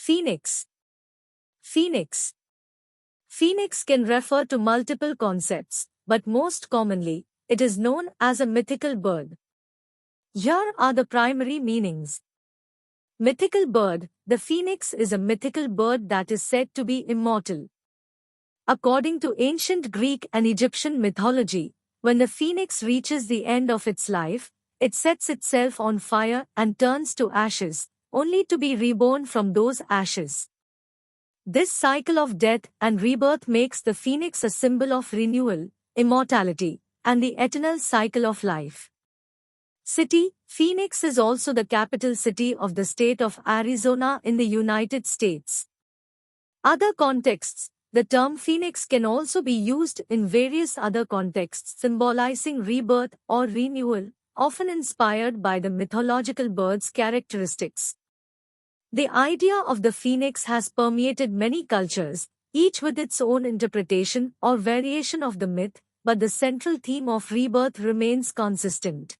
Phoenix. Phoenix. Phoenix can refer to multiple concepts, but most commonly, it is known as a mythical bird. Here are the primary meanings. Mythical bird. The phoenix is a mythical bird that is said to be immortal. According to ancient Greek and Egyptian mythology, when the phoenix reaches the end of its life, it sets itself on fire and turns to ashes, only to be reborn from those ashes. This cycle of death and rebirth makes the phoenix a symbol of renewal, immortality, and the eternal cycle of life. City. Phoenix is also the capital city of the state of Arizona in the United States. Other contexts. The term phoenix can also be used in various other contexts symbolizing rebirth or renewal, often inspired by the mythological bird's characteristics. The idea of the phoenix has permeated many cultures, each with its own interpretation or variation of the myth, but the central theme of rebirth remains consistent.